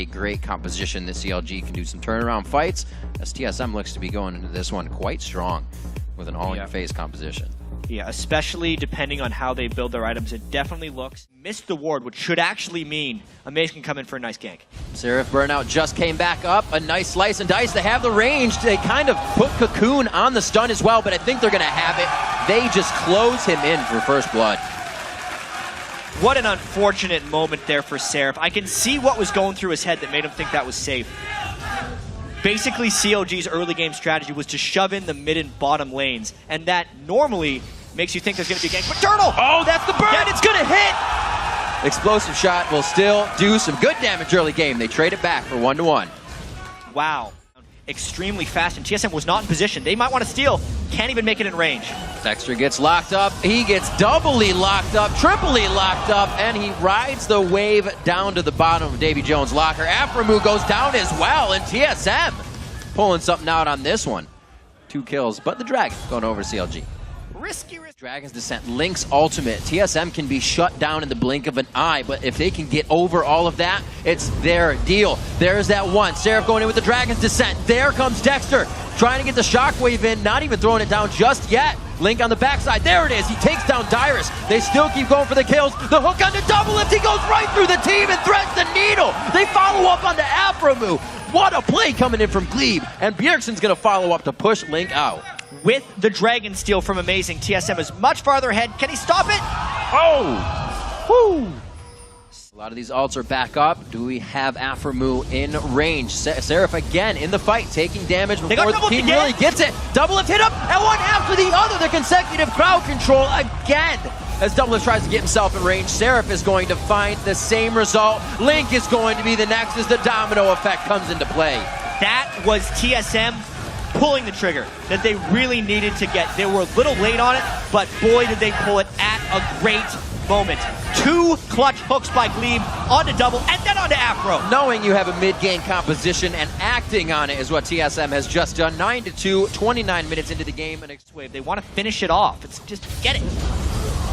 a great composition that CLG can do some turnaround fights, as TSM looks to be going into this one quite strong with an all-in-your-face composition. Yeah, especially depending on how they build their items. It definitely looks. Missed the ward, which should actually mean Amaze can come in for a nice gank. Seraph Burnout just came back up. A nice slice and dice. They have the range. They kind of put Cocoon on the stun as well, but I think they're going to have it. They just close him in for first blood. What an unfortunate moment there for Seraph. I can see what was going through his head that made him think that was safe. Basically, CLG's early game strategy was to shove in the mid and bottom lanes, and that normally makes you think there's going to be a gank. But Turtle! Oh, that's the burn! And it's going to hit! Explosive shot will still do some good damage early game. They trade it back for 1-1. Wow. Extremely fast, and TSM was not in position. They might want to steal. Can't even make it in range. Dexter gets locked up. He gets doubly locked up, triply locked up, and he rides the wave down to the bottom of Davy Jones' locker. Aframu goes down as well, and TSM pulling something out on this one. 2 kills, but the Dragon going over CLG. Risky. Dragon's Descent, Link's ultimate. TSM can be shut down in the blink of an eye, but if they can get over all of that, it's their deal. There's that one. Seraph going in with the Dragon's Descent. There comes Dexter, trying to get the shockwave in, not even throwing it down just yet. Link on the backside. There it is. He takes down Dyrus. They still keep going for the kills. The hook on the double lift. He goes right through the team and threads the needle. They follow up on the Aframu. What a play coming in from Glebe. And Bjergsen's going to follow up to push Link out. With the Dragon steal from Amazing, TSM is much farther ahead. Can he stop it? Oh! Woo! A lot of these ults are back up. Do we have Aframu in range? Seraph again in the fight, taking damage before the team really gets it. Double lift hit up, and one after the other. The consecutive crowd control again. As Double Lift tries to get himself in range, Seraph is going to find the same result. Link is going to be the next as the domino effect comes into play. That was TSM pulling the trigger that they really needed to get. They were a little late on it, but boy did they pull it at a great moment. 2 clutch hooks by Glebe onto double and then onto Afro. Knowing you have a mid-game composition and acting on it is what TSM has just done. 9-2, 29 minutes into the game. And wave. They want to finish it off. It's just get it.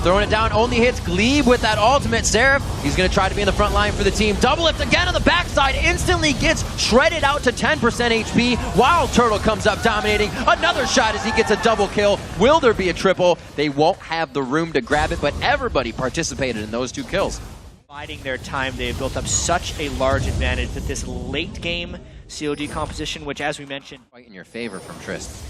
Throwing it down, only hits Glebe with that ultimate. Seraph, he's going to try to be in the front line for the team. Double lift again on the backside, instantly gets shredded out to 10% HP, while Turtle comes up dominating. Another shot as he gets a double kill. Will there be a triple? They won't have the room to grab it, but everybody participated in those 2 kills. Biding their time, they have built up such a large advantage that this late game COD composition, which as we mentioned, quite in your favor from Trist.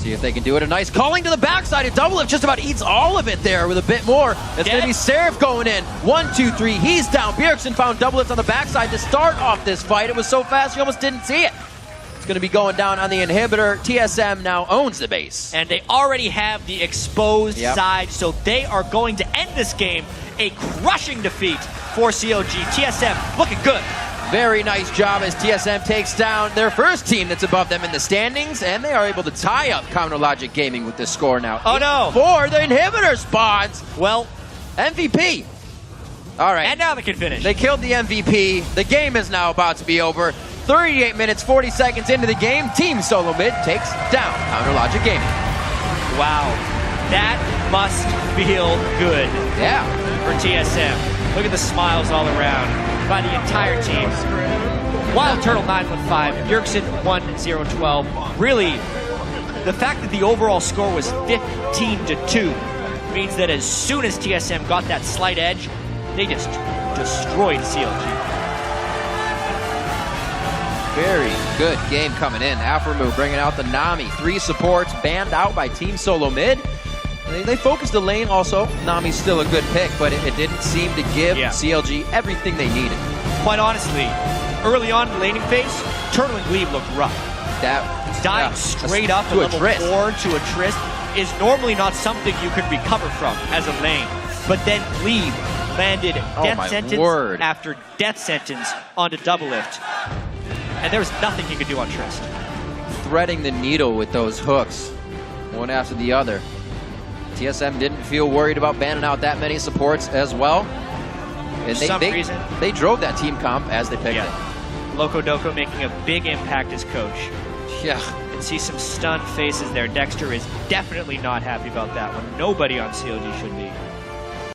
See if they can do it. A nice calling to the backside. And Double Lift just about eats all of it there with a bit more. It's going to be Seraph going in. 1, 2, 3. He's down. Bjergsen found Double Lift on the backside to start off this fight. It was so fast you almost didn't see it. It's going to be going down on the inhibitor. TSM now owns the base. And they already have the exposed side, so they are going to end this game a crushing defeat for CLG. TSM looking good. Very nice job as TSM takes down their first team that's above them in the standings, and they are able to tie up Counter Logic Gaming with this score now. Oh no! 4, the inhibitor spawns. Well, MVP. All right. And now they can finish. They killed the MVP. The game is now about to be over. 38 minutes, 40 seconds into the game, Team Solomid takes down Counter Logic Gaming. Wow. That must feel good. Yeah. For TSM. Look at the smiles all around by the entire team. Wild Turtle 9-5, Bjergsen 1-0-12. Really, the fact that the overall score was 15-2 means that as soon as TSM got that slight edge, they just destroyed CLG. Very good game coming in. Aframu bringing out the Nami. 3 supports banned out by Team Solomid. They focused the lane also. Nami's still a good pick, but it didn't seem to give CLG everything they needed. Quite honestly, early on in the laning phase, Turtle and Glebe looked rough. Dying straight up to level 4 to a Trist is normally not something you could recover from as a lane. But then Glebe landed death sentence after death sentence onto Double Lift. And there was nothing he could do on Trist. Threading the needle with those hooks, one after the other. TSM didn't feel worried about banning out that many supports as well. And For some reason. They drove that team comp as they picked it. Loco Doco making a big impact as coach. Yeah. And see some stunned faces there. Dexter is definitely not happy about that one. Nobody on CLG should be.